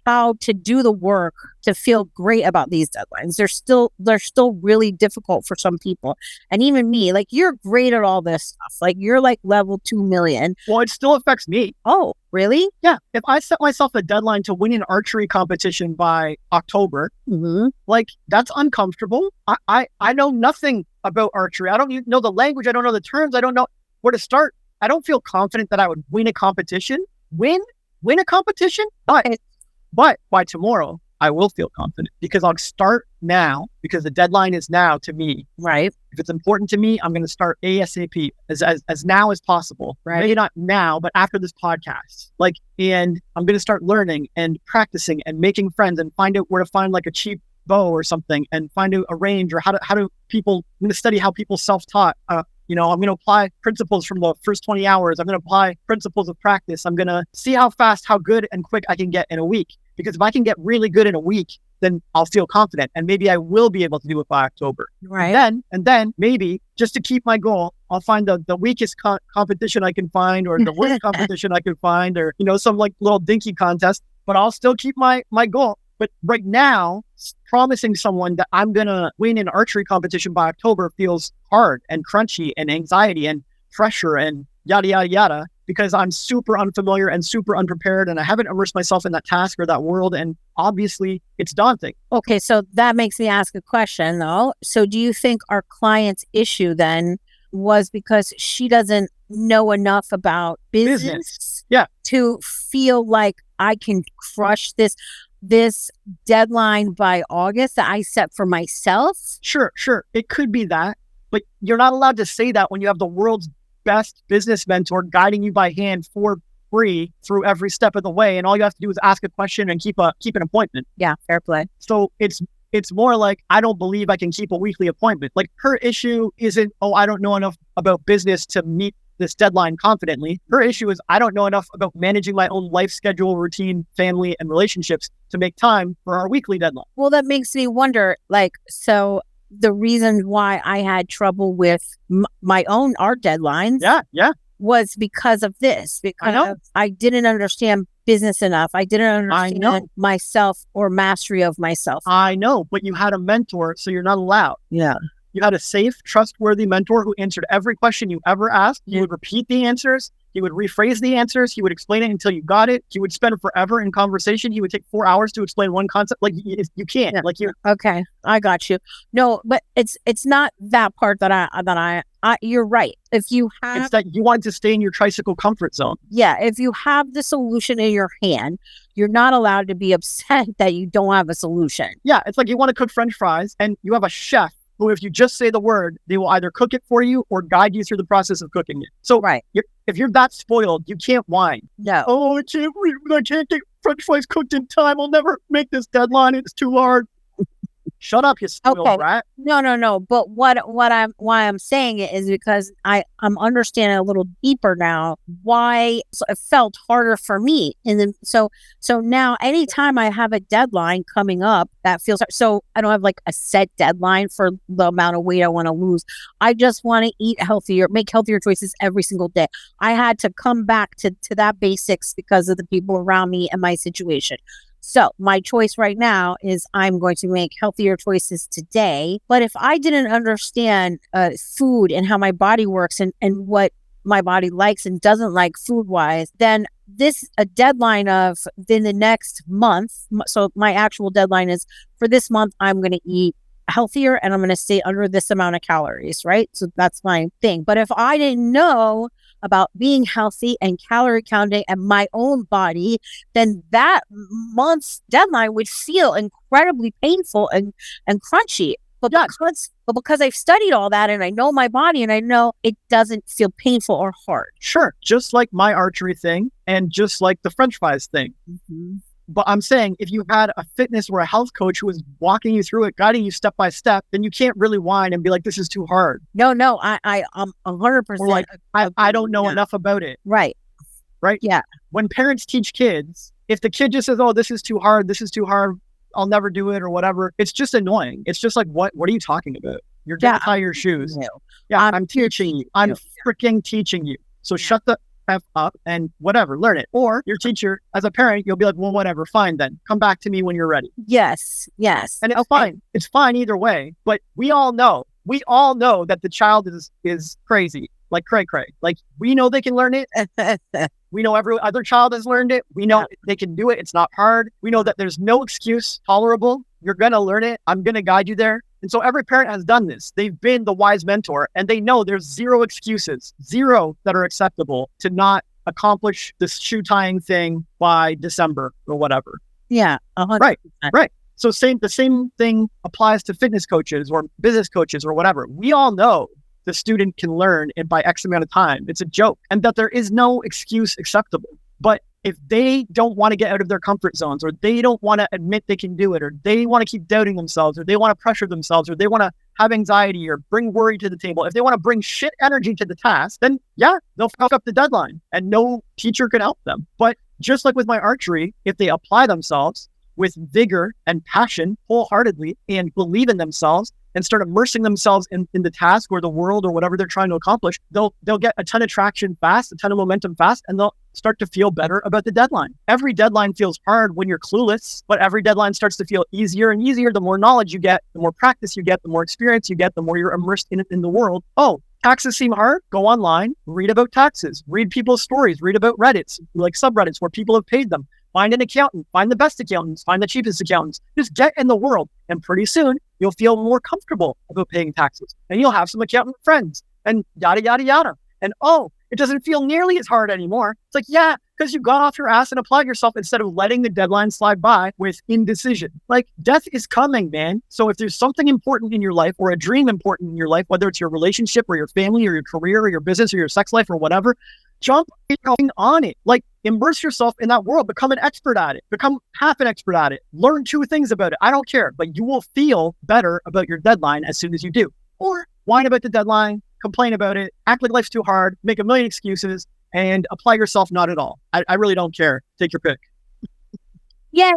how to do the work to feel great about these deadlines. They're still really difficult for some people. And even me, like, you're great at all this stuff. Like, you're like level 2 million. Well, it still affects me. Oh, really? Yeah. If I set myself a deadline to win an archery competition by October, like, that's uncomfortable. I know nothing about archery. I don't know the language. I don't know the terms. I don't know where to start. I don't feel confident that I would win a competition. Win a competition? But by tomorrow, I will feel confident because I'll start now because the deadline is now to me. Right. If it's important to me, I'm going to start ASAP as now as possible. Right. Maybe not now, but after this podcast. Like, and I'm going to start learning and practicing and making friends and find out where to find like a cheap bow or something and find out a range or how do people, I'm going to study how people self-taught. I'm going to apply principles from the first 20 hours. I'm going to apply principles of practice. I'm going to see how fast, how good and quick I can get in a week. Because if I can get really good in a week, then I'll feel confident and maybe I will be able to do it by October. Right. And then maybe just to keep my goal, I'll find the weakest competition I can find or the worst competition I can find or, some like little dinky contest, but I'll still keep my goal. But right now, promising someone that I'm going to win an archery competition by October feels hard and crunchy and anxiety and pressure and yada, yada, yada, because I'm super unfamiliar and super unprepared and I haven't immersed myself in that task or that world. And obviously it's daunting. Okay. So that makes me ask a question though. So do you think our client's issue then was because she doesn't know enough about business. Yeah. To feel like I can crush this deadline by August that I set for myself? Sure. It could be that, but you're not allowed to say that when you have the world's best business mentor guiding you by hand for free through every step of the way. And all you have to do is ask a question and keep an appointment. Yeah, fair play. So it's more like, I don't believe I can keep a weekly appointment. Like, her issue isn't, I don't know enough about business to meet this deadline confidently. Her issue is, I don't know enough about managing my own life schedule, routine, family, and relationships to make time for our weekly deadline. Well, that makes me wonder, so the reason why I had trouble with my own art deadlines. Yeah. was because of this, I know. because I didn't understand business enough. I didn't I know. understand myself or mastery of myself. I know, but you had a mentor, so you're not allowed. Yeah. You had a safe, trustworthy mentor who answered every question you ever asked. He would repeat the answers. He would rephrase the answers. He would explain it until you got it. He would spend forever in conversation. He would take 4 hours to explain one concept. Like you can't. Yeah. Like you. Okay, I got you. No, but it's not that part that I you're right. If you have, It's that you want to stay in your tricycle comfort zone. yeah, if you have the solution in your hand, you're not allowed to be upset that you don't have a solution. Yeah, it's like you want to cook French fries and you have a chef who, if you just say the word, they will either cook it for you or guide you through the process of cooking it. So Right. If you're that spoiled, you can't whine. No. Oh, I can't get French fries cooked in time. I'll never make this deadline. It's too hard. Shut up, you spoiled rat. No. But why I'm saying it is because I'm understanding a little deeper now why it felt harder for me. And then so now anytime I have a deadline coming up that feels so I don't have like a set deadline for the amount of weight I want to lose. I just want to eat healthier, make healthier choices every single day. I had to come back to that basics because of the people around me and my situation. So my choice right now is I'm going to make healthier choices today. But if I didn't understand food and how my body works and what my body likes and doesn't like food wise, then a deadline of in the next month. So my actual deadline is for this month, I'm going to eat healthier and I'm going to stay under this amount of calories, right? So that's my thing. But if I didn't know about being healthy and calorie counting and my own body, then that month's deadline would feel incredibly painful and crunchy. But because I've studied all that and I know my body and I know it doesn't feel painful or hard. Sure, just like my archery thing and just like the French fries thing. Mm-hmm. But I'm saying if you had a fitness or a health coach who was walking you through it, guiding you step by step, then you can't really whine and be like, this is too hard. No, I'm 100%. Or like, I don't know enough about it. Right. Yeah. When parents teach kids, if the kid just says, oh, this is too hard, I'll never do it or whatever, it's just annoying. It's just like, what are you talking about? You're going to tie your shoes. Yeah, I'm teaching you. I'm freaking teaching you. So shut the F up and whatever, learn it. Or your teacher, as a parent, you'll be like, well, whatever, fine then. Come back to me when you're ready. Yes. And it's fine. It's fine either way. But we all know that the child is crazy, like cray. Like we know they can learn it. We know every other child has learned it. We know they can do it. It's not hard. We know that there's no excuse tolerable. You're going to learn it. I'm going to guide you there. And so every parent has done this. They've been the wise mentor and they know there's zero excuses, zero that are acceptable to not accomplish this shoe tying thing by December or whatever. Yeah. 100%. Right. So the same thing applies to fitness coaches or business coaches or whatever. We all know the student can learn it by X amount of time. It's a joke and that there is no excuse acceptable. But if they don't want to get out of their comfort zones or they don't want to admit they can do it or they want to keep doubting themselves or they want to pressure themselves or they want to have anxiety or bring worry to the table, if they want to bring shit energy to the task, then yeah, they'll fuck up the deadline and no teacher can help them. But just like with my archery, if they apply themselves with vigor and passion wholeheartedly and believe in themselves and start immersing themselves in the task or the world or whatever they're trying to accomplish, they'll get a ton of traction fast, a ton of momentum fast, and they'll start to feel better about the deadline. Every deadline feels hard when you're clueless, but every deadline starts to feel easier and easier. The more knowledge you get, the more practice you get, the more experience you get, the more you're immersed in it in the world. Oh, taxes seem hard? Go online, read about taxes, read people's stories, read about Reddits, like subreddits where people have paid them. Find an accountant, find the best accountants, find the cheapest accountants. Just get in the world. And pretty soon you'll feel more comfortable about paying taxes. And you'll have some accountant friends and yada, yada, yada. And oh, it doesn't feel nearly as hard anymore. It's like, yeah, because you got off your ass and applied yourself instead of letting the deadline slide by with indecision. Like death is coming, man. So if there's something important in your life or a dream important in your life, whether it's your relationship or your family or your career or your business or your sex life or whatever, jump on it. Like immerse yourself in that world, become an expert at it, become half an expert at it, learn 2 things about it. I don't care, but you will feel better about your deadline as soon as you do. Or whine about the deadline, complain about it, act like life's too hard, make a million excuses, and apply yourself not at all. I really don't care. Take your pick. Yeah.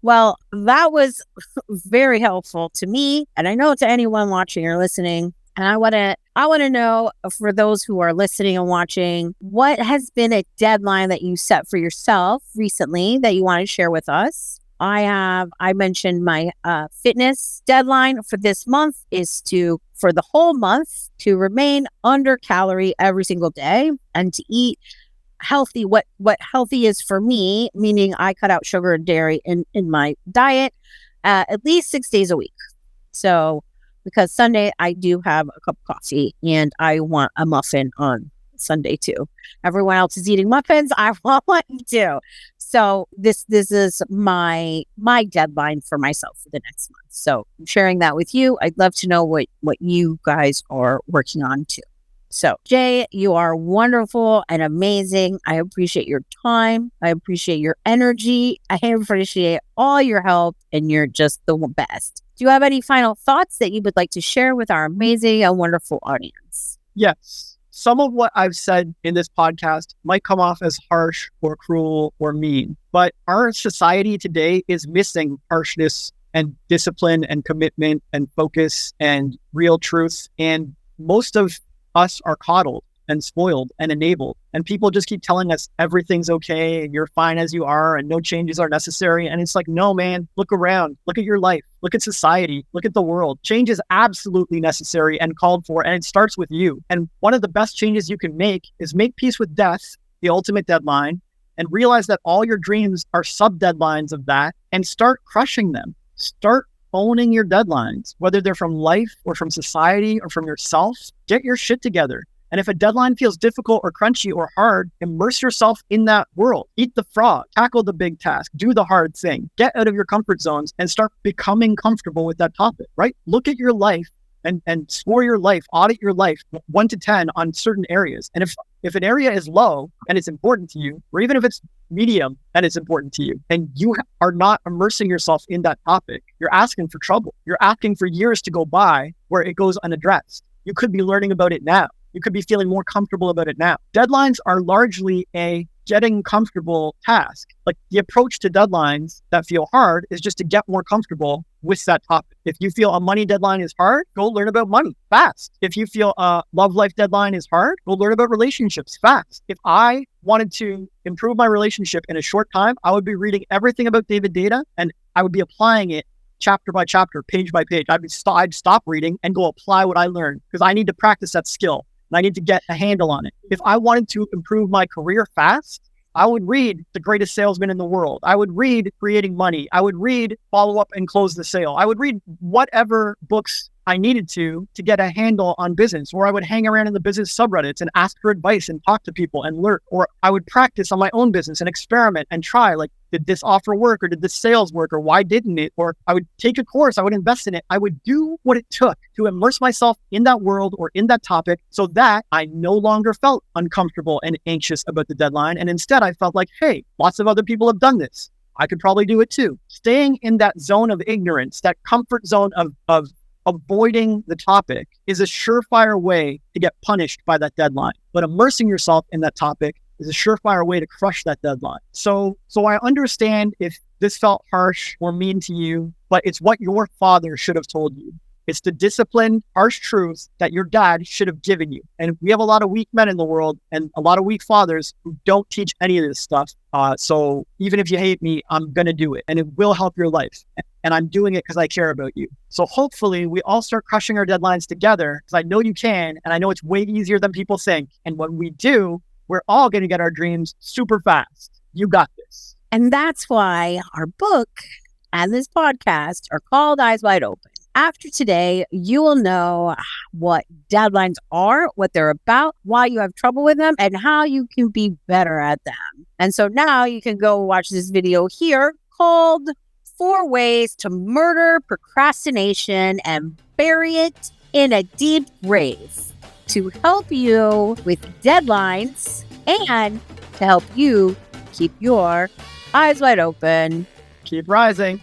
Well, that was very helpful to me. And I know to anyone watching or listening. And I want to know, for those who are listening and watching, what has been a deadline that you set for yourself recently that you want to share with us? I mentioned my fitness deadline for this month is for the whole month, to remain under calorie every single day and to eat healthy. What healthy is for me, meaning I cut out sugar and dairy in my diet at least 6 days a week. So, because Sunday I do have a cup of coffee and I want a muffin on Sunday too. Everyone else is eating muffins. I want one too. So this is my deadline for myself for the next month. So I'm sharing that with you. I'd love to know what you guys are working on too. So, Jay, you are wonderful and amazing. I appreciate your time. I appreciate your energy. I appreciate all your help, and you're just the best. Do you have any final thoughts that you would like to share with our amazing and wonderful audience? Yes. Some of what I've said in this podcast might come off as harsh or cruel or mean, but our society today is missing harshness and discipline and commitment and focus and real truth. And most of us are coddled and spoiled and enabled. And people just keep telling us everything's okay and you're fine as you are and no changes are necessary. And it's like, no, man, look around, look at your life, look at society, look at the world. Change is absolutely necessary and called for, and it starts with you. And one of the best changes you can make is make peace with death, the ultimate deadline, and realize that all your dreams are sub deadlines of that, and start crushing them. Start owning your deadlines, whether they're from life or from society or from yourself. Get your shit together. And if a deadline feels difficult or crunchy or hard, immerse yourself in that world. Eat the frog, tackle the big task, do the hard thing, get out of your comfort zones and start becoming comfortable with that topic, right? Look at your life and score your life, audit your life 1 to 10 on certain areas. And if an area is low and it's important to you, or even if it's medium and it's important to you, and you are not immersing yourself in that topic, you're asking for trouble. You're asking for years to go by where it goes unaddressed. You could be learning about it now. You could be feeling more comfortable about it now. Deadlines are largely a getting comfortable task. Like, the approach to deadlines that feel hard is just to get more comfortable with that topic. If you feel a money deadline is hard, go learn about money fast. If you feel a love life deadline is hard, go learn about relationships fast. If I wanted to improve my relationship in a short time, I would be reading everything about David Data and I would be applying it chapter by chapter, page by page. I'd stop reading and go apply what I learned, because I need to practice that skill. And I need to get a handle on it. If I wanted to improve my career fast, I would read The Greatest Salesman in the World. I would read Creating Money. I would read Follow Up and Close the Sale. I would read whatever books I needed to get a handle on business, or I would hang around in the business subreddits and ask for advice and talk to people and learn, or I would practice on my own business and experiment and try, like, did this offer work, or did this sales work, or why didn't it? Or I would take a course, I would invest in it. I would do what it took to immerse myself in that world or in that topic, so that I no longer felt uncomfortable and anxious about the deadline. And instead I felt like, hey, lots of other people have done this. I could probably do it too. Staying in that zone of ignorance, that comfort zone of avoiding the topic, is a surefire way to get punished by that deadline. But immersing yourself in that topic is a surefire way to crush that deadline. So I understand if this felt harsh or mean to you, but it's what your father should have told you. It's the disciplined, harsh truth that your dad should have given you. And we have a lot of weak men in the world and a lot of weak fathers who don't teach any of this stuff. So even if you hate me, I'm going to do it, and it will help your life. And I'm doing it because I care about you. So hopefully we all start crushing our deadlines together, because I know you can, and I know it's way easier than people think. And when we do, we're all going to get our dreams super fast. You got this. And that's why our book and this podcast are called Eyes Wide Open. After today, you will know what deadlines are, what they're about, why you have trouble with them, and how you can be better at them. And so now you can go watch this video here called 4 Ways to Murder Procrastination and Bury It in a Deep Grave, to help you with deadlines and to help you keep your eyes wide open. Keep rising.